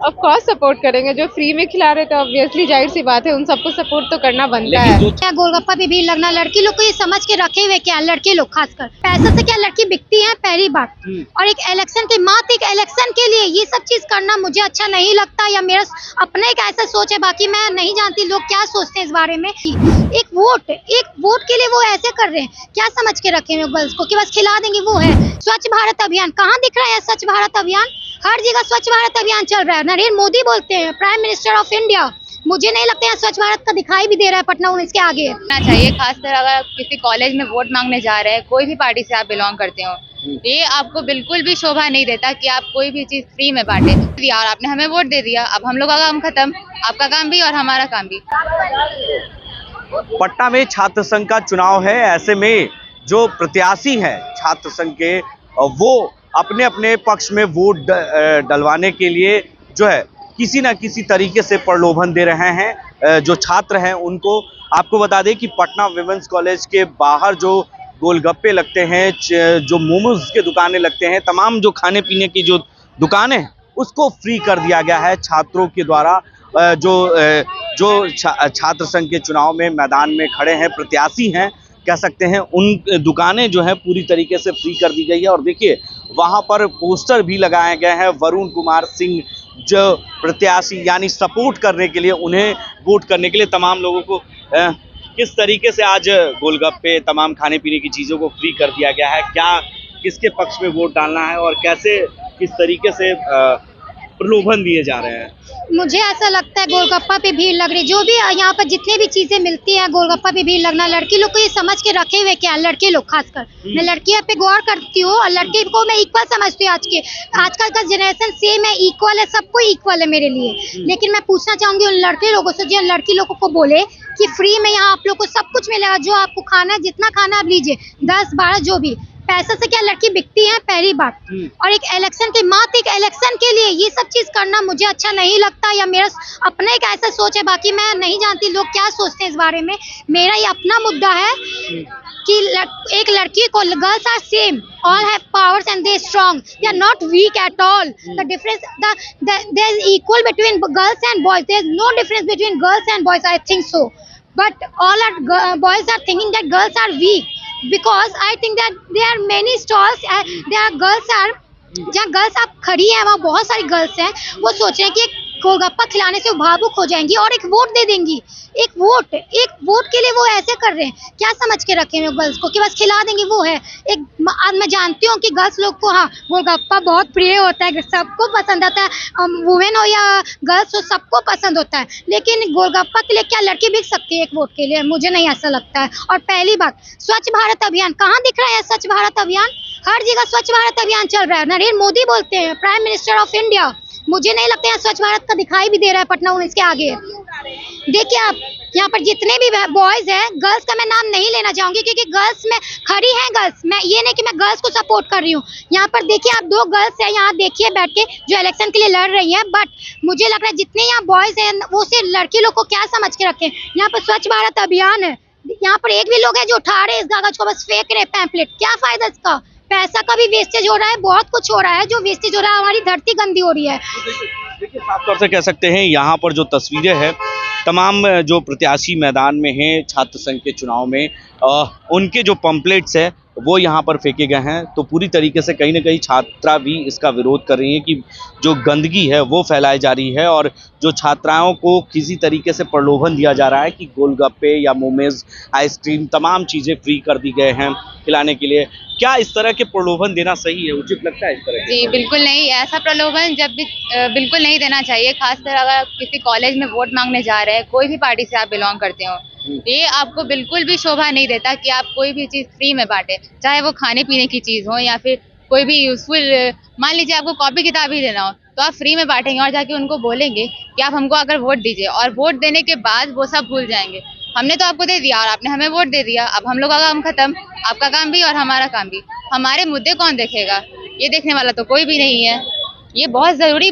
Of course support करेंगे। जो free में खिला रहे तो ऑब्वियसली जाहिर सी बात है उन सबको सपोर्ट तो करना बनता है। क्या गोलगप्पा पे भीड़ लगना, लड़की लोग को ये समझ के रखे हुए क्या, लड़के लोग खासकर पैसे से क्या लड़की बिकती है, पहली बात। और एक इलेक्शन के मात्र एक इलेक्शन के लिए ये सब चीज करना मुझे अच्छा नहीं लगता, या मेरा अपना एक ऐसा सोच है, बाकी मैं नहीं जानती लोग क्या सोचते हैं इस बारे में। एक वोट के लिए वो ऐसे कर रहे हैं, क्या समझ के रखे हैं गर्ल्स को कि बस खिला देंगे। वो है स्वच्छ भारत अभियान, कहाँ दिख रहा है स्वच्छ भारत अभियान? हर जगह स्वच्छ भारत अभियान चल रहा है। नरेंद्र मोदी बोलते हैं प्राइम मिनिस्टर ऑफ इंडिया, मुझे नहीं लगता है स्वच्छ भारत का दिखाई भी दे रहा है पटना इसके आगे। चाहिए खासकर अगर किसी कॉलेज में वोट मांगने जा रहे हैं, कोई भी पार्टी से आप बिलोंग करते हो, ये आपको बिल्कुल भी शोभा नहीं देता कि आप कोई भी चीज फ्री में बांटे। और आपने हमें वोट दे दिया, अब हम लोग का काम खत्म, आपका काम भी और हमारा काम भी। पटना में छात्र संघ का चुनाव है, ऐसे में जो प्रत्याशी हैं छात्र संघ के वो अपने अपने पक्ष में वोट डलवाने के लिए जो है किसी ना किसी तरीके से प्रलोभन दे रहे हैं जो छात्र हैं उनको। आपको बता दें कि पटना विमेंस कॉलेज के बाहर जो गोलगप्पे लगते हैं, जो मोमोज के दुकानें लगते हैं, तमाम जो खाने पीने की जो दुकानें हैं उसको फ्री कर दिया गया है छात्रों के द्वारा। जो छात्र संघ के चुनाव में मैदान में खड़े हैं, प्रत्याशी हैं कह सकते हैं, उन दुकानें जो है पूरी तरीके से फ्री कर दी गई है। और देखिए वहां पर पोस्टर भी लगाए गए हैं वरुण कुमार सिंह जो प्रत्याशी, यानी सपोर्ट करने के लिए, उन्हें वोट करने के लिए तमाम लोगों को किस तरीके से आज गोलगप्पे तमाम खाने पीने की चीज़ों को फ्री कर दिया गया है, क्या किसके पक्ष में वोट डालना है और कैसे किस तरीके से प्रलोभन दिए जा रहे हैं। मुझे ऐसा लगता है गोलगप्पा पे भीड़ लग रही, जो भी यहाँ पर जितने भी चीजें मिलती है गोलगप्पा पे भीड़ लगना, लड़की लोग को ये समझ के रखे हुए क्या, लड़के लोग खासकर। मैं लड़कियों पे गौर करती हूँ और लड़के को मैं इक्वल समझती हूँ। आजकल का जनरेशन सेम है, इक्वल है, सबको इक्वल है मेरे लिए। लेकिन मैं पूछना चाहूंगी उन लड़के लोगों से जो लड़की लोगों को बोले कि फ्री में यहाँ आप लोग को सब कुछ मिलेगा, जो आपको खाना है जितना खाना आप लीजिए, 10-12 जो भी, पैसे से क्या लड़की बिकती है, पहली बात। और एक इलेक्शन के मात्र एक इलेक्शन के लिए ये सब चीज करना मुझे अच्छा नहीं लगता, या मेरा अपना एक ऐसा सोच है, बाकी मैं नहीं जानती लोग क्या सोचते हैं इस बारे में। मेरा ये अपना मुद्दा है कि एक लड़की को, girls are same, all have powers and they strong, they are not weak at all. The difference there is equal between girls and boys, there is no difference between girls and boys, I think so. But all are boys are thinking that girls are weak, because I think that there are many stalls, there are girls are, जहाँ girls आप खड़ी हैं वहाँ बहुत सारी girls हैं, वो सोच रहे हैं कि गोलगप्पा खिलाने से भावुक हो जाएंगी और एक वोट दे देंगी। एक वोट के लिए वो ऐसे कर रहे हैं, क्या समझ के रखे हैं गर्ल्स को कि बस खिला देंगे। वो है एक, आज मैं जानती हूँ कि गर्ल्स लोग को हाँ गोलगप्पा बहुत प्रिय होता है, सबको पसंद आता है, वुमेन हो या गर्ल्स हो सबको पसंद होता है। लेकिन गोलगप्पा के लिए क्या लड़की बिक सकती है एक वोट के लिए? मुझे नहीं ऐसा लगता है। और पहली बात, स्वच्छ भारत अभियान, कहाँ दिख रहा है स्वच्छ भारत अभियान? हर जगह स्वच्छ भारत अभियान चल रहा है। नरेंद्र मोदी बोलते हैं प्राइम मिनिस्टर ऑफ इंडिया, मुझे नहीं लगता है स्वच्छ भारत का दिखाई भी दे रहा है पटना इसके आगे। देखिए आप यहाँ पर जितने भी बॉयज हैं, गर्ल्स का मैं नाम नहीं लेना चाहूंगी क्योंकि गर्ल्स में खड़ी हैं गर्ल्स, मैं ये नहीं कि मैं गर्ल्स को सपोर्ट कर रही हूँ। यहाँ पर देखिए आप 2 गर्ल्स हैं यहाँ, देखिए बैठ के, जो इलेक्शन के लिए लड़ रही हैं। बट मुझे लग रहा है जितने यहाँ बॉयज हैं वो सिर्फ लड़की लोग को क्या समझ के रखे। यहाँ पर स्वच्छ भारत अभियान है, यहाँ पर एक भी लोग है जो उठा रहे इस कागज को, बस फेंक रहे पैम्पलेट, क्या फायदा इसका? पैसा का भी वेस्टेज हो रहा है, बहुत कुछ हो रहा है जो वेस्टेज हो रहा है, हमारी धरती गंदी हो रही है। देखिए साफ तौर से कह सकते हैं यहाँ पर जो तस्वीरें हैं, तमाम जो प्रत्याशी मैदान में हैं छात्र संघ के चुनाव में, उनके जो पंपलेट्स हैं वो यहाँ पर फेंके गए हैं। तो पूरी तरीके से कहीं ना कहीं छात्रा भी इसका विरोध कर रही हैं कि जो गंदगी है वो फैलाई जा रही है और जो छात्राओं को किसी तरीके से प्रलोभन दिया जा रहा है कि गोलगप्पे या मोमेज, आइसक्रीम, तमाम चीज़ें फ्री कर दी गए हैं खिलाने के लिए। क्या इस तरह के प्रलोभन देना सही है, उचित लगता है इस तरह के? जी बिल्कुल नहीं, ऐसा प्रलोभन जब भी बिल्कुल नहीं देना चाहिए। खासकर अगर किसी कॉलेज में वोट मांगने जा रहे हैं, कोई भी पार्टी से आप बिलोंग करते हो, ये आपको बिल्कुल भी शोभा नहीं देता कि आप कोई भी चीज़ फ्री में बांटे, चाहे वो खाने पीने की चीज़ हो या फिर कोई भी यूजफुल। मान लीजिए आपको कॉपी किताब ही देना हो तो आप फ्री में बांटेंगे और जाके उनको बोलेंगे कि आप हमको अगर वोट दीजिए, और वोट देने के बाद वो सब भूल जाएंगे। हमने तो आपको दे दिया और आपने हमें वोट दे दिया, अब हम लोग का काम खत्म, आपका काम भी और हमारा काम भी। हमारे मुद्दे कौन देखेगा? ये देखने वाला तो कोई भी नहीं है। ये बहुत जरूरी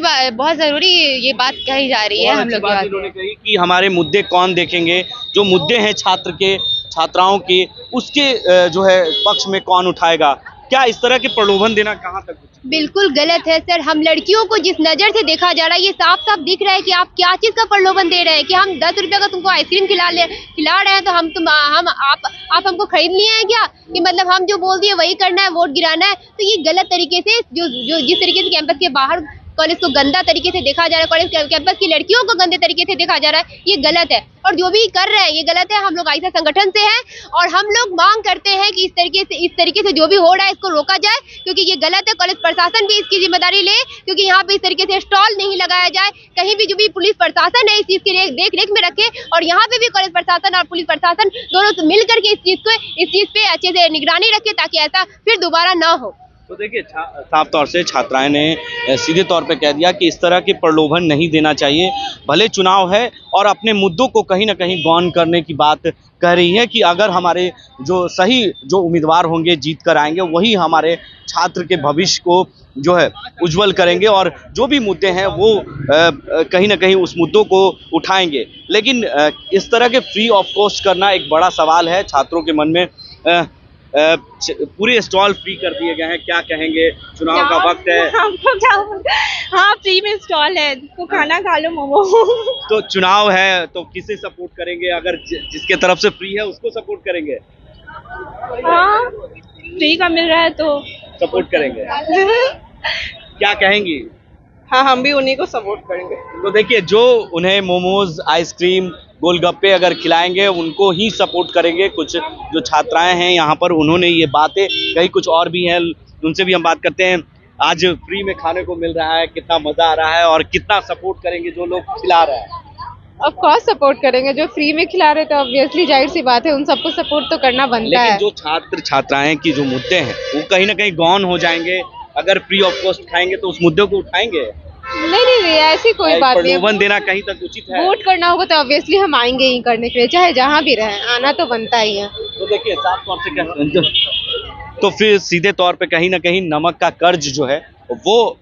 ये बात कही जा रही है हम लोग की। इन्होंने कही कि हमारे मुद्दे कौन देखेंगे, जो मुद्दे हैं छात्र के, छात्राओं के, उसके जो है पक्ष में कौन उठाएगा। क्या इस तरह के प्रलोभन देना कहाँ तक बिल्कुल गलत है सर। हम लड़कियों को जिस नज़र से देखा जा रहा है, ये साफ साफ दिख रहा है कि आप क्या चीज़ का प्रलोभन दे रहे हैं कि हम 10 रुपये का तुमको आइसक्रीम खिला रहे हैं तो आप हमको खरीद लिए हैं क्या? कि मतलब हम जो बोल दिए वही करना है, वोट गिराना है। तो ये गलत तरीके से जो जिस तरीके से कैंपस के बाहर कॉलेज को गंदा तरीके से देखा जा रहा है, कॉलेज कैंपस की लड़कियों को गंदे तरीके से देखा जा रहा है, ये गलत है। और जो भी कर रहे हैं ये गलत है। हम लोग ऐसा संगठन से हैं और हम लोग मांग करते हैं कि इस तरीके से जो भी हो रहा है इसको रोका जाए, क्योंकि ये गलत है। कॉलेज प्रशासन भी इसकी जिम्मेदारी ले, क्योंकि यहाँ पे इस तरीके से स्टॉल नहीं लगाया जाए। कहीं भी जो भी पुलिस प्रशासन है इस चीज की देख रेख में रखे, और यहाँ पे भी कॉलेज प्रशासन और पुलिस प्रशासन दोनों मिल करके इस चीज पे अच्छे से निगरानी रखे, ताकि ऐसा फिर दोबारा ना हो। तो देखिए साफ तौर से छात्राएं ने सीधे तौर पे कह दिया कि इस तरह के प्रलोभन नहीं देना चाहिए। भले चुनाव है और अपने मुद्दों को कहीं ना कहीं गौन करने की बात कह रही है कि अगर हमारे जो उम्मीदवार होंगे जीत कर आएंगे वही हमारे छात्र के भविष्य को जो है उज्जवल करेंगे, और जो भी मुद्दे हैं वो कहीं ना कहीं उस मुद्दों को उठाएंगे। लेकिन इस तरह के फ्री ऑफ कॉस्ट करना एक बड़ा सवाल है छात्रों के मन में। पूरे स्टॉल फ्री कर दिए गए हैं, क्या कहेंगे? चुनाव का वक्त है, हमको क्या? हाँ, फ्री में स्टॉल है, तो खाना खा लो मोमो। तो चुनाव है तो किसे सपोर्ट करेंगे? अगर जिसके तरफ से फ्री है उसको सपोर्ट करेंगे? हाँ, फ्री का मिल रहा है तो सपोर्ट करेंगे। क्या कहेंगी? हाँ, हम भी उन्हीं को सपोर्ट करेंगे। तो देखिए, जो उन्हें मोमोज, आइसक्रीम, गोलगप्पे अगर खिलाएंगे उनको ही सपोर्ट करेंगे। कुछ जो छात्राएं हैं यहाँ पर उन्होंने ये बातें कही, कुछ और भी हैं, उनसे भी हम बात करते हैं। आज फ्री में खाने को मिल रहा है, कितना मजा आ रहा है और कितना सपोर्ट करेंगे जो लोग खिला रहे हैं? ऑफ कोर्स सपोर्ट करेंगे। जो फ्री में खिला रहे तो ऑब्वियसली जाहिर सी बात है उन सबको सपोर्ट तो करना बनता है। लेकिन जो छात्र छात्राएं की जो मुद्दे हैं वो कहीं ना कहीं गौन हो जाएंगे। अगर फ्री ऑफ कॉस्ट खाएंगे तो उस मुद्दे को उठाएंगे। नहीं, ऐसी कोई बात नहीं। प्रलोभन देना कहीं तक उचित है? वोट करना होगा तो ऑब्वियसली हम आएंगे ही करने के लिए, चाहे जहाँ भी रहे, आना तो बनता ही है। तो देखिए साफ तौर से क्या, तो फिर सीधे तौर पे कहीं ना कहीं नमक का कर्ज जो है वो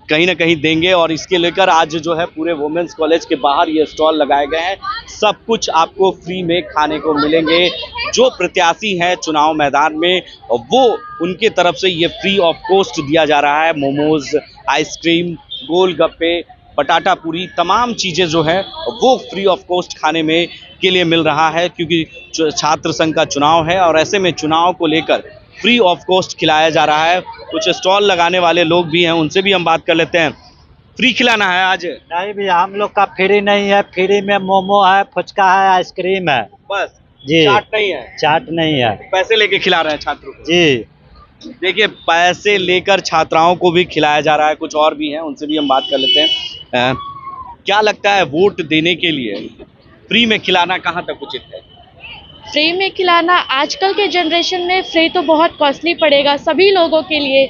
कहीं ना कहीं देंगे, और इसके लेकर आज जो है पूरे वुमेन्स कॉलेज के बाहर ये स्टॉल लगाए गए हैं। सब कुछ आपको फ्री में खाने को मिलेंगे। जो प्रत्याशी हैं चुनाव मैदान में वो उनके तरफ से ये फ्री ऑफ कॉस्ट दिया जा रहा है। मोमोज, आइसक्रीम, गोलगप्पे, बटाटा पूरी, तमाम चीज़ें जो है वो फ्री ऑफ कॉस्ट खाने में के लिए मिल रहा है, क्योंकि छात्र संघ का चुनाव है और ऐसे में चुनाव को लेकर फ्री ऑफ कॉस्ट खिलाया जा रहा है। कुछ स्टॉल लगाने वाले लोग भी हैं, उनसे भी हम बात कर लेते हैं। फ्री खिलाना है आज? नहीं भैया, हम लोग का फ्री नहीं है। फ्री में मोमो है, फुचका है, आइसक्रीम है, बस जी। चाट नहीं है? चाट नहीं है। पैसे लेके खिला रहे हैं छात्रों को? जी देखिए, पैसे लेकर छात्राओं को भी खिलाया जा रहा है। कुछ और भी हैं, उनसे भी हम बात कर लेते हैं। क्या लगता है वोट देने के लिए फ्री में खिलाना कहाँ तक उचित है? फ्री में खिलाना आजकल के जनरेशन में फ्री तो बहुत कॉस्टली पड़ेगा सभी लोगों के लिए।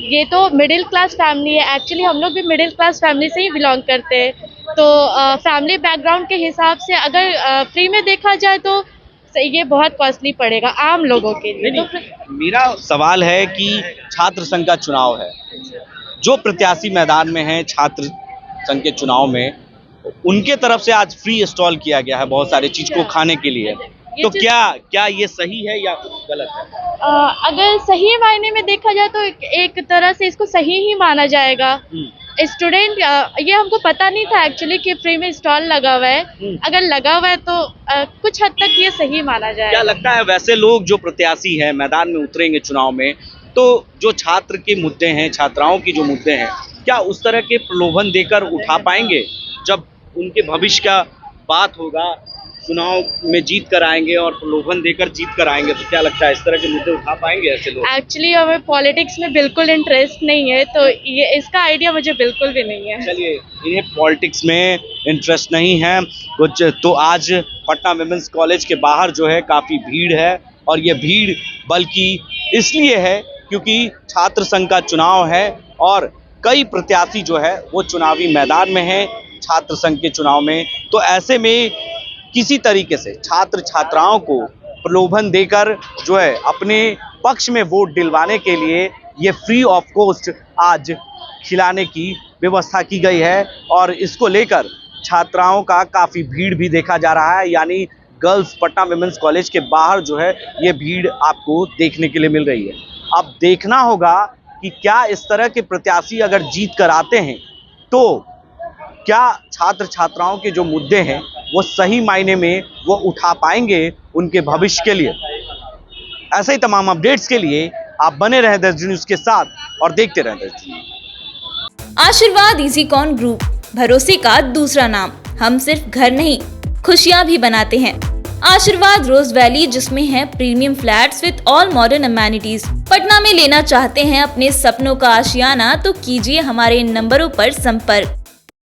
ये तो मिडिल क्लास फैमिली है, एक्चुअली हम लोग भी मिडिल क्लास फैमिली से ही बिलोंग करते हैं, तो फैमिली बैकग्राउंड के हिसाब से अगर फ्री में देखा जाए तो ये बहुत कॉस्टली पड़ेगा आम लोगों के लिए। तो मेरा सवाल है कि छात्र संघ का चुनाव है, जो प्रत्याशी मैदान में है छात्र संघ के चुनाव में, उनके तरफ से आज फ्री स्टॉल किया गया है बहुत सारी चीज को खाने के लिए, तो क्या ये सही है या गलत है? अगर सही मायने में देखा जाए तो एक तरह से इसको सही ही माना जाएगा। स्टूडेंट, ये हमको पता नहीं था एक्चुअली कि फ्री में स्टॉल लगा हुआ है। अगर लगा हुआ है तो कुछ हद तक ये सही माना जाएगा। क्या लगता है वैसे लोग जो प्रत्याशी है मैदान में उतरेंगे चुनाव में, तो जो छात्र के मुद्दे हैं, छात्राओं की जो मुद्दे हैं, क्या उस तरह के प्रलोभन देकर उठा पाएंगे? जब उनके भविष्य का बात होगा, चुनाव में जीत कर आएंगे और प्रलोभन देकर जीत कर आएंगे, तो क्या लगता है इस तरह के मुद्दे उठा पाएंगे ऐसे लोग? एक्चुअली हमें पॉलिटिक्स में बिल्कुल इंटरेस्ट नहीं है, तो ये इसका आइडिया मुझे बिल्कुल भी नहीं है। चलिए, इन्हें पॉलिटिक्स में इंटरेस्ट नहीं है कुछ, तो आज पटना विमेंस कॉलेज के बाहर जो है काफ़ी भीड़ है, और ये भीड़ बल्कि इसलिए है क्योंकि छात्र संघ का चुनाव है और कई प्रत्याशी जो है वो चुनावी मैदान में हैं छात्र संघ के चुनाव में। तो ऐसे में किसी तरीके से छात्र छात्राओं को प्रलोभन देकर जो है अपने पक्ष में वोट दिलवाने के लिए ये फ्री ऑफ कॉस्ट आज खिलाने की व्यवस्था की गई है, और इसको लेकर छात्राओं का काफ़ी भीड़ भी देखा जा रहा है। यानी गर्ल्स पटना विमेंस कॉलेज के बाहर जो है ये भीड़ आपको देखने के लिए मिल रही है। अब देखना होगा कि क्या इस तरह के प्रत्याशी अगर जीत कर आते हैं तो क्या छात्र छात्राओं के जो मुद्दे हैं वो सही मायने में वो उठा पाएंगे उनके भविष्य के लिए। ऐसे ही तमाम अपडेट्स के लिए आप बने रहें 10 न्यूज़ के साथ और देखते रहें 10 न्यूज़। आशीर्वाद इजीकॉन ग्रुप, भरोसे का दूसरा नाम। हम सिर्फ घर नहीं, खुशियां भी बनाते हैं। आशीर्वाद रोज वैली, जिसमें है premium flats with all modern amenities. Patna में लेना चाहते हैं अपने सपनों का आशियाना, तो कीजिए हमारे इन नंबरों पर संपर्क।